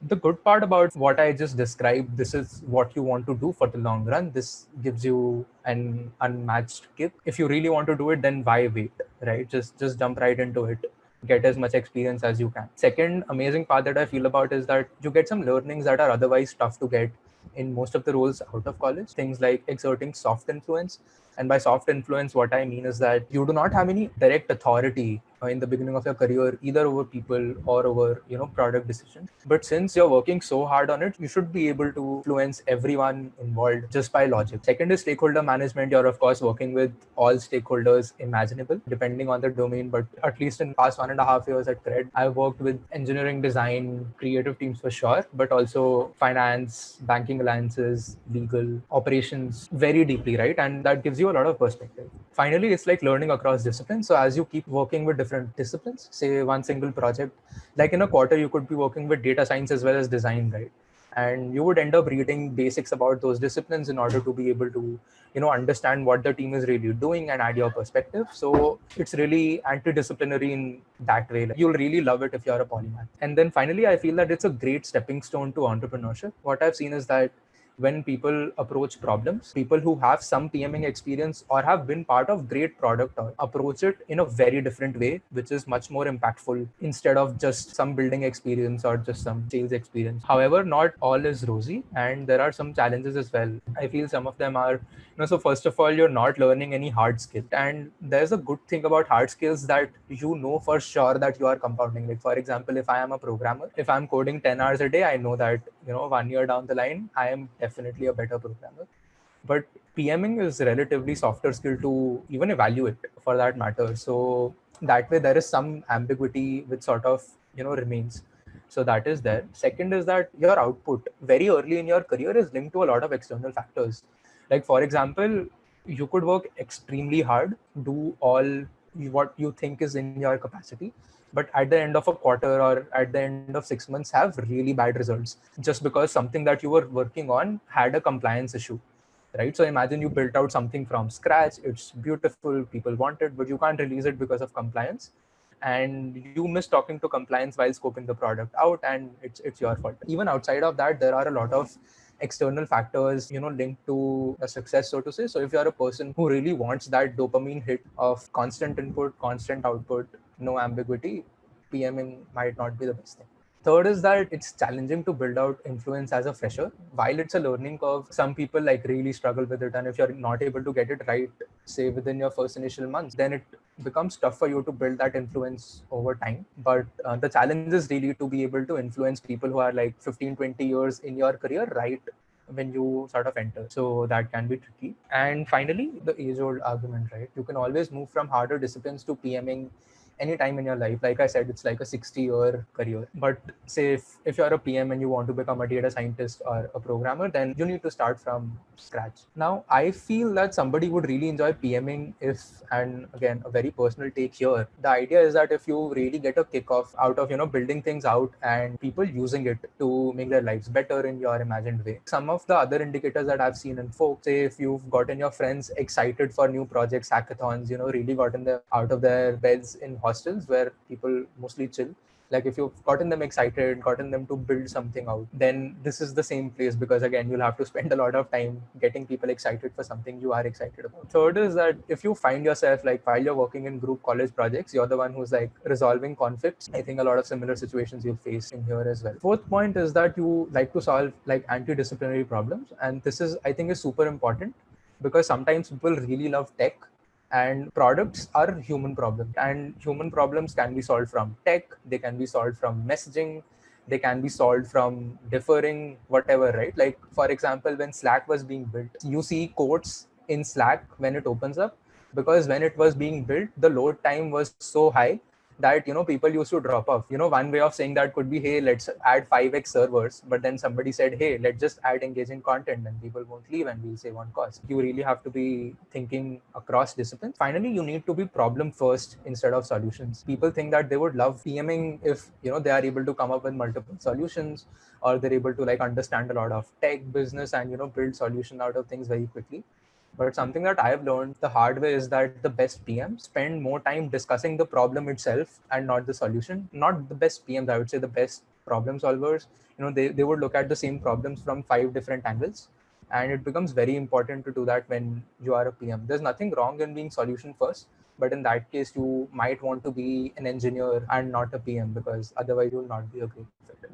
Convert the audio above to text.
the good part about what I just described, this is what you want to do for the long run. This gives you an unmatched kick. If you really want to do it, then why wait, right? Just jump right into it. Get as much experience as you can. Second amazing part that I feel about is that you get some learnings that are otherwise tough to get in most of the roles out of college. Things like exerting soft influence. And by soft influence, what I mean is that you do not have any direct authority in the beginning of your career, either over people or over, product decisions. But since you're working so hard on it, you should be able to influence everyone involved just by logic. Second is stakeholder management. You're of course working with all stakeholders imaginable, depending on the domain. But at least in past 1.5 years at CRED, I've worked with engineering, design, creative teams for sure, but also finance, banking alliances, legal, operations very deeply, right? And that gives you a lot of perspective. Finally, it's like learning across disciplines. So as you keep working with different disciplines, say one single project, like in a quarter, you could be working with data science as well as design, right? And you would end up reading basics about those disciplines in order to be able to, understand what the team is really doing and add your perspective. So it's really anti-disciplinary in that way. Like, you'll really love it if you're a polymath. And then finally, I feel that it's a great stepping stone to entrepreneurship. What I've seen is that when people approach problems, people who have some PMing experience or have been part of great product or approach it in a very different way, which is much more impactful instead of just some building experience or just some sales experience. However, not all is rosy and there are some challenges as well. I feel some of them are, so first of all, you're not learning any hard skill. And there's a good thing about hard skills that for sure that you are compounding. Like, for example, if I am a programmer, if I'm coding 10 hours a day, I know that, 1 year down the line, I am definitely a better programmer. But PMing is relatively softer skill to even evaluate for that matter. So that way there is some ambiguity which sort of, remains. So that is there. Second is that your output very early in your career is linked to a lot of external factors. Like, for example, you could work extremely hard, do all what you think is in your capacity, but at the end of a quarter or at the end of 6 months have really bad results just because something that you were working on had a compliance issue, right? So imagine you built out something from scratch, it's beautiful, people want it, but you can't release it because of compliance, and you miss talking to compliance while scoping the product out, and it's your fault. Even outside of that, there are a lot of external factors, linked to a success, so to say. So if you're a person who really wants that dopamine hit of constant input, constant output, no ambiguity, PMing might not be the best thing. Third is that it's challenging to build out influence as a fresher. While it's a learning curve, some people like really struggle with it. And if you're not able to get it right, say within your first initial months, then it becomes tough for you to build that influence over time. But the challenge is really to be able to influence people who are like 15, 20 years in your career, right? When you sort of enter. So that can be tricky. And finally, the age old argument, right? You can always move from harder disciplines to PMing anytime in your life. Like I said, it's like a 60-year career. But say if you're a PM and you want to become a data scientist or a programmer, then you need to start from scratch. Now, I feel that somebody would really enjoy PMing if, and again, a very personal take here, the idea is that if you really get a kickoff out of, building things out and people using it to make their lives better in your imagined way. Some of the other indicators that I've seen in folks, say if you've gotten your friends excited for new projects, hackathons, really gotten them out of their beds in hostels where people mostly chill. Like if you've gotten them excited, gotten them to build something out, then this is the same place, because again, you'll have to spend a lot of time getting people excited for something you are excited about. Third is that if you find yourself like while you're working in group college projects, you're the one who's like resolving conflicts. I think a lot of similar situations you'll face in here as well. Fourth point is that you like to solve like anti-disciplinary problems. And this is, I think, is super important because sometimes people really love tech, and products are human problems, and human problems can be solved from tech, they can be solved from messaging, they can be solved from deferring, whatever, right? Like for example, when Slack was being built, you see quotes in Slack when it opens up, because when it was being built, the load time was so high that people used to drop off. One way of saying that could be, hey, let's add 5x servers, but then somebody said, hey, let's just add engaging content and people won't leave and we'll save on cost. You really have to be thinking across disciplines. Finally, you need to be problem first instead of solutions. People think that they would love PMing if they are able to come up with multiple solutions, or they're able to like understand a lot of tech business and build solution out of things very quickly. But something that I've learned the hard way is that the best PMs spend more time discussing the problem itself and not the solution. Not the best PMs, I would say the best problem solvers, they would look at the same problems from 5 different angles. And it becomes very important to do that when you are a PM. There's nothing wrong in being solution first, but in that case, you might want to be an engineer and not a PM, because otherwise you will not be a great fit.